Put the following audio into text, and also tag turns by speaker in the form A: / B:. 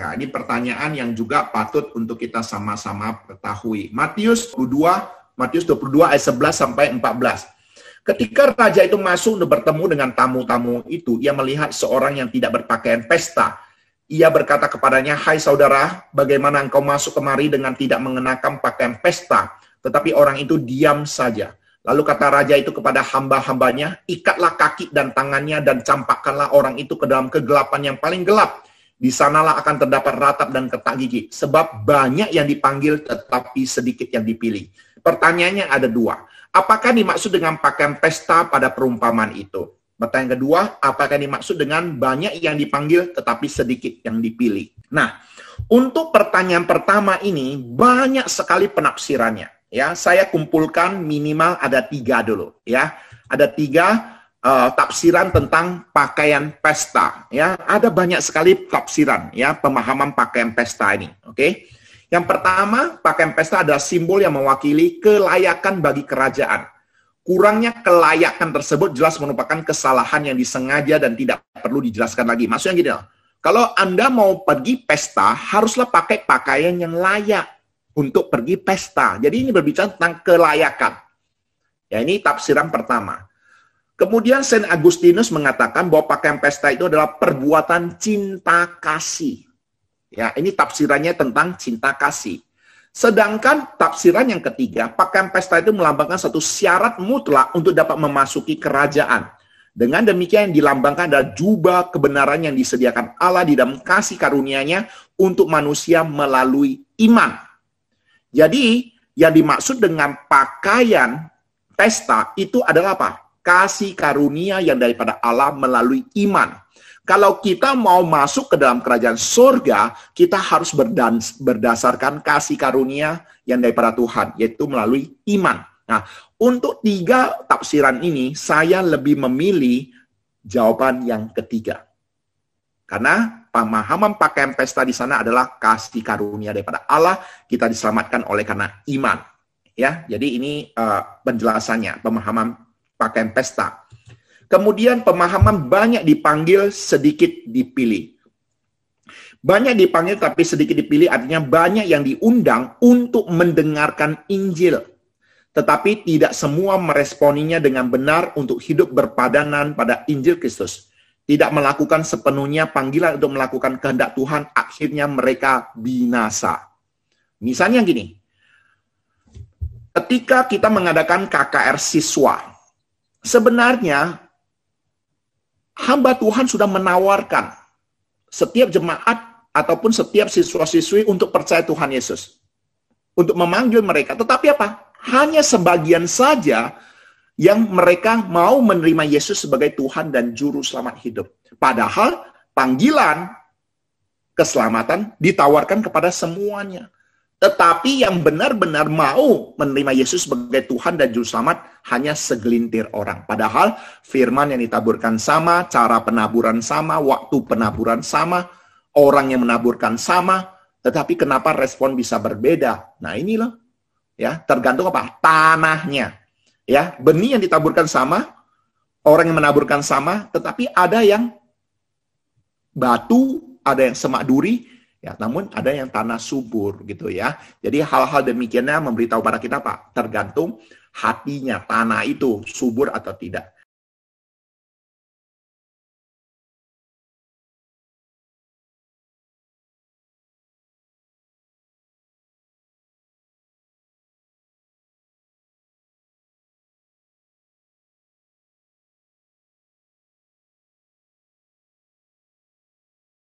A: Nah, ini pertanyaan yang juga patut untuk kita sama-sama ketahui. Matius 22 ayat 11 sampai 14. Ketika raja itu masuk untuk bertemu dengan tamu-tamu itu, ia melihat seorang yang tidak berpakaian pesta. Ia berkata kepadanya, "Hai saudara, bagaimana engkau masuk kemari dengan tidak mengenakan pakaian pesta?" Tetapi orang itu diam saja. Lalu kata raja itu kepada hamba-hambanya, "Ikatlah kaki dan tangannya dan campakkanlah orang itu ke dalam kegelapan yang paling gelap. Di sanalah akan terdapat ratap dan ketak gigi. Sebab banyak yang dipanggil tetapi sedikit yang dipilih." Pertanyaannya ada dua. Apakah dimaksud dengan pakaian pesta pada perumpamaan itu? Pertanyaan kedua, apakah dimaksud dengan banyak yang dipanggil tetapi sedikit yang dipilih? Nah, untuk pertanyaan pertama ini banyak sekali penafsirannya. Ya, saya kumpulkan minimal ada 3 dulu. Ya, ada 3 tafsiran tentang pakaian pesta. Ya, ada banyak sekali tafsiran. Ya, pemahaman pakaian pesta ini. Oke. Yang pertama, pakaian pesta adalah simbol yang mewakili kelayakan bagi kerajaan. Kurangnya kelayakan tersebut jelas merupakan kesalahan yang disengaja dan tidak perlu dijelaskan lagi. Maksudnya gini loh, kalau Anda mau pergi pesta, haruslah pakai pakaian yang layak untuk pergi pesta. Jadi ini berbicara tentang kelayakan. Ya, ini tafsiran pertama. Kemudian Saint Agustinus mengatakan bahwa pakaian pesta itu adalah perbuatan cinta kasih. Ya, ini tafsirannya tentang cinta kasih. Sedangkan tafsiran yang ketiga, pakaian pesta itu melambangkan satu syarat mutlak untuk dapat memasuki kerajaan. Dengan demikian yang dilambangkan adalah jubah kebenaran yang disediakan Allah di dalam kasih karunia-Nya untuk manusia melalui iman. Jadi, yang dimaksud dengan pakaian pesta itu adalah apa? Kasih karunia yang daripada Allah melalui iman. Kalau kita mau masuk ke dalam kerajaan surga, kita harus berdasarkan kasih karunia yang daripada Tuhan, yaitu melalui iman. Nah, untuk 3 tafsiran ini, saya lebih memilih jawaban yang ketiga. Karena pemahaman pakaian pesta di sana adalah kasih karunia daripada Allah, kita diselamatkan oleh karena iman. Ya, jadi ini penjelasannya, pemahaman pakaian pesta. Kemudian pemahaman banyak dipanggil, sedikit dipilih. Banyak dipanggil tapi sedikit dipilih artinya banyak yang diundang untuk mendengarkan Injil. Tetapi tidak semua meresponinya dengan benar untuk hidup berpadanan pada Injil Kristus. Tidak melakukan sepenuhnya panggilan untuk melakukan kehendak Tuhan, akhirnya mereka binasa. Misalnya gini, ketika kita mengadakan KKR siswa, sebenarnya hamba Tuhan sudah menawarkan setiap jemaat ataupun setiap siswa-siswi untuk percaya Tuhan Yesus. Untuk memanggil mereka. Tetapi apa? Hanya sebagian saja yang mereka mau menerima Yesus sebagai Tuhan dan Juru Selamat hidup. Padahal panggilan keselamatan ditawarkan kepada semuanya. Tetapi yang benar-benar mau menerima Yesus sebagai Tuhan dan Juru Selamat hanya segelintir orang. Padahal firman yang ditaburkan sama, cara penaburan sama, waktu penaburan sama, orang yang menaburkan sama, tetapi kenapa respon bisa berbeda? Nah ini loh, ya tergantung apa? Tanahnya. Ya, benih yang ditaburkan sama, orang yang menaburkan sama, tetapi ada yang batu, ada yang semak duri, ya, namun ada yang tanah subur gitu ya. Jadi hal-hal demikiannya memberitahu pada kita Pak, tergantung hatinya, tanah itu subur atau tidak.